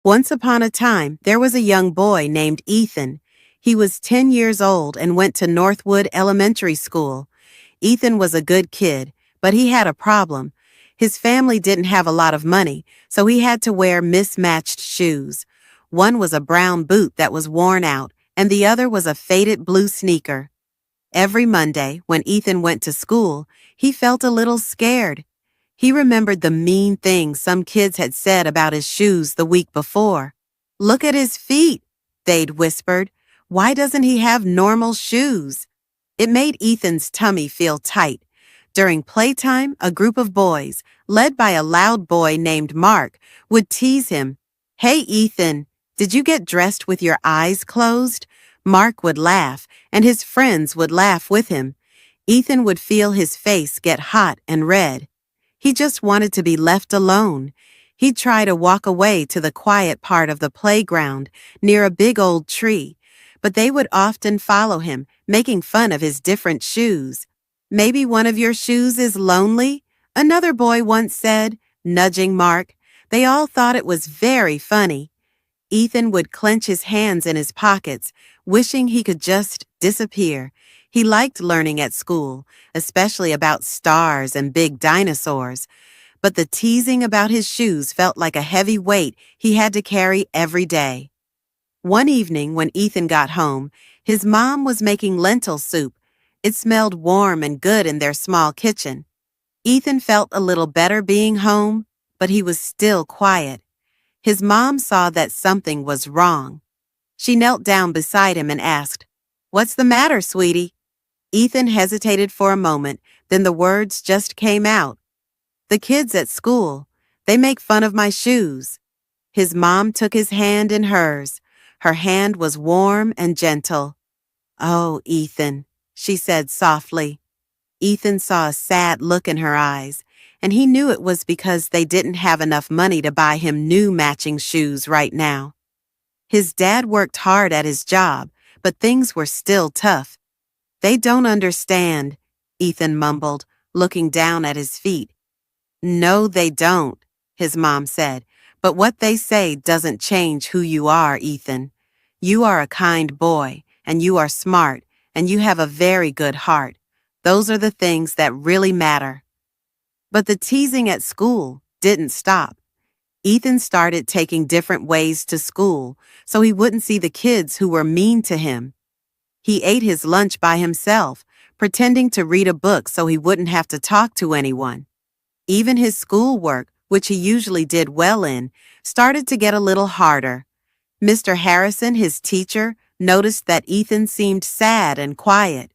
Once upon a time, there was a young boy named Ethan. He was 10 years old and went to Northwood Elementary School. Ethan was a good kid, but he had a problem. His family didn't have a lot of money, so he had to wear mismatched shoes. One was a brown boot that was worn out, and the other was a faded blue sneaker. Every Monday, when Ethan went to school, he felt a little scared. He remembered the mean things some kids had said about his shoes the week before. "Look at his feet," they'd whispered. "Why doesn't he have normal shoes?" It made Ethan's tummy feel tight. During playtime, a group of boys, led by a loud boy named Mark, would tease him. "Hey, Ethan, did you get dressed with your eyes closed?" Mark would laugh, and his friends would laugh with him. Ethan would feel his face get hot and red. He just wanted to be left alone. He'd try to walk away to the quiet part of the playground near a big old tree, but they would often follow him, making fun of his different shoes. "Maybe one of your shoes is lonely?" another boy once said, nudging Mark. They all thought it was very funny. Ethan would clench his hands in his pockets, wishing he could just disappear. He liked learning at school, especially about stars and big dinosaurs. But the teasing about his shoes felt like a heavy weight he had to carry every day. One evening when Ethan got home, his mom was making lentil soup. It smelled warm and good in their small kitchen. Ethan felt a little better being home, but he was still quiet. His mom saw that something was wrong. She knelt down beside him and asked, "What's the matter, sweetie?" Ethan hesitated for a moment, then the words just came out. "The kids at school, they make fun of my shoes." His mom took his hand in hers. Her hand was warm and gentle. "Oh, Ethan," she said softly. Ethan saw a sad look in her eyes, and he knew it was because they didn't have enough money to buy him new matching shoes right now. His dad worked hard at his job, but things were still tough. "They don't understand," Ethan mumbled, looking down at his feet. "No, they don't," his mom said, "but what they say doesn't change who you are, Ethan. You are a kind boy, and you are smart, and you have a very good heart. Those are the things that really matter." But the teasing at school didn't stop. Ethan started taking different ways to school so he wouldn't see the kids who were mean to him. He ate his lunch by himself, pretending to read a book so he wouldn't have to talk to anyone. Even his schoolwork, which he usually did well in, started to get a little harder. Mr. Harrison, his teacher, noticed that Ethan seemed sad and quiet.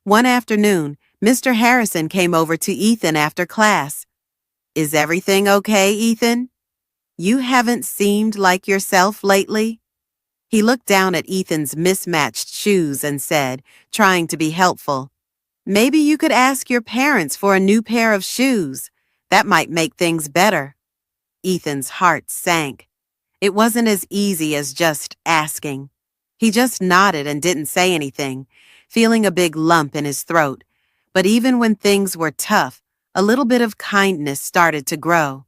One afternoon, Mr. Harrison came over to Ethan after class. "Is everything okay, Ethan? You haven't seemed like yourself lately." He looked down at Ethan's mismatched shoes and said, trying to be helpful, "Maybe you could ask your parents for a new pair of shoes. That might make things better." Ethan's heart sank. It wasn't as easy as just asking. He just nodded and didn't say anything, feeling a big lump in his throat. But even when things were tough, a little bit of kindness started to grow.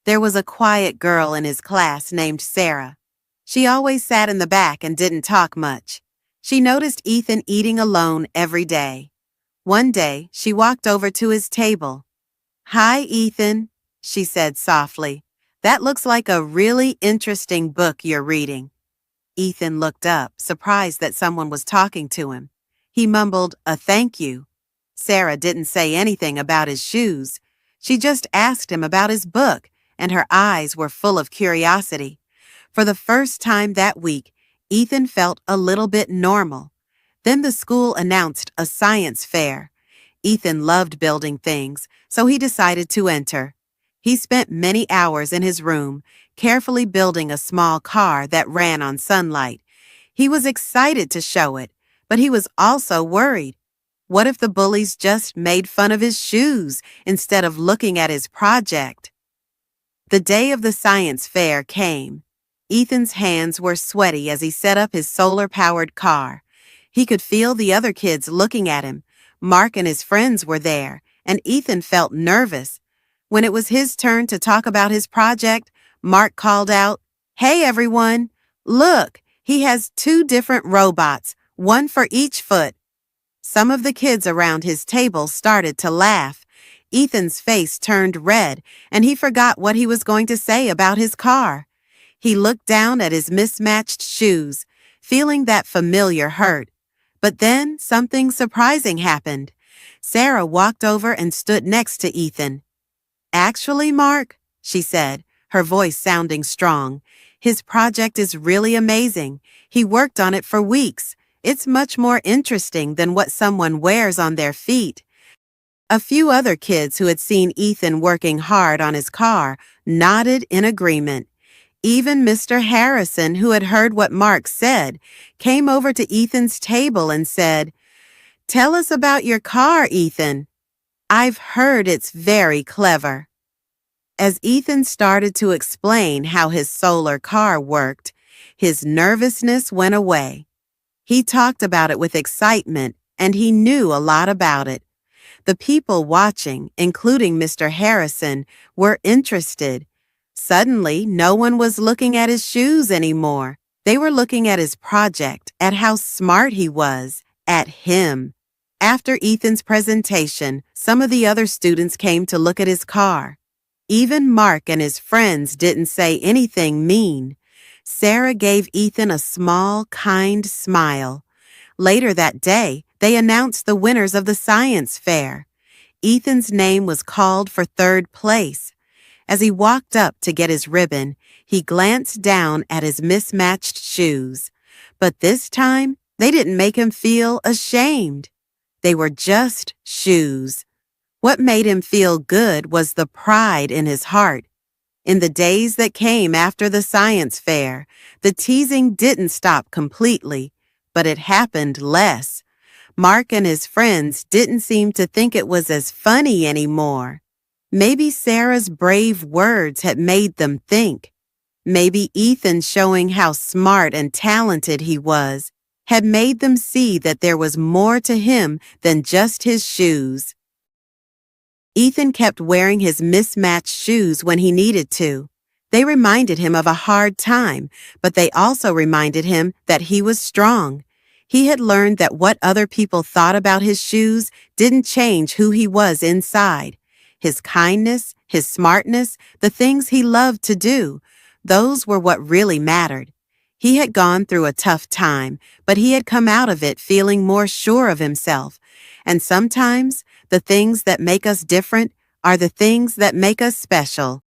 There was a quiet girl in his class named Sarah. She always sat in the back and didn't talk much. She noticed Ethan eating alone every day. One day, she walked over to his table. "Hi, Ethan," she said softly. "That looks like a really interesting book you're reading." Ethan looked up, surprised that someone was talking to him. He mumbled a thank you. Sarah didn't say anything about his shoes. She just asked him about his book, and her eyes were full of curiosity. For the first time that week, Ethan felt a little bit normal. Then the school announced a science fair. Ethan loved building things, so he decided to enter. He spent many hours in his room, carefully building a small car that ran on sunlight. He was excited to show it, but he was also worried. What if the bullies just made fun of his shoes instead of looking at his project? The day of the science fair came. Ethan's hands were sweaty as he set up his solar-powered car. He could feel the other kids looking at him. Mark and his friends were there, and Ethan felt nervous. When it was his turn to talk about his project, Mark called out, Hey everyone! Look, he has two different robots, one for each foot. Some of the kids around his table started to laugh. Ethan's face turned red, and he forgot what he was going to say about his car. He looked down at his mismatched shoes, feeling that familiar hurt. But then something surprising happened. Sarah walked over and stood next to Ethan. Actually, Mark, she said, her voice sounding strong, his project is really amazing. He worked on it for weeks. It's much more interesting than what someone wears on their feet. A few other kids who had seen Ethan working hard on his car nodded in agreement. Even Mr. Harrison, who had heard what Mark said, came over to Ethan's table and said, "Tell us about your car, Ethan. I've heard it's very clever." As Ethan started to explain how his solar car worked, his nervousness went away. He talked about it with excitement, and he knew a lot about it. The people watching, including Mr. Harrison, were interested. Suddenly, no one was looking at his shoes anymore. They were looking at his project, at how smart he was, at him. After Ethan's presentation, some of the other students came to look at his car. Even Mark and his friends didn't say anything mean. Sarah gave Ethan a small, kind smile. Later that day, they announced the winners of the science fair. Ethan's name was called for third place. As he walked up to get his ribbon, he glanced down at his mismatched shoes. But this time, they didn't make him feel ashamed. They were just shoes. What made him feel good was the pride in his heart. In the days that came after the science fair, the teasing didn't stop completely, but it happened less. Mark and his friends didn't seem to think it was as funny anymore. Maybe Sarah's brave words had made them think. Maybe Ethan showing how smart and talented he was had made them see that there was more to him than just his shoes. Ethan kept wearing his mismatched shoes when he needed to. They reminded him of a hard time, but they also reminded him that he was strong. He had learned that what other people thought about his shoes didn't change who he was inside. His kindness, his smartness, the things he loved to do, those were what really mattered. He had gone through a tough time, but he had come out of it feeling more sure of himself. And sometimes, the things that make us different are the things that make us special.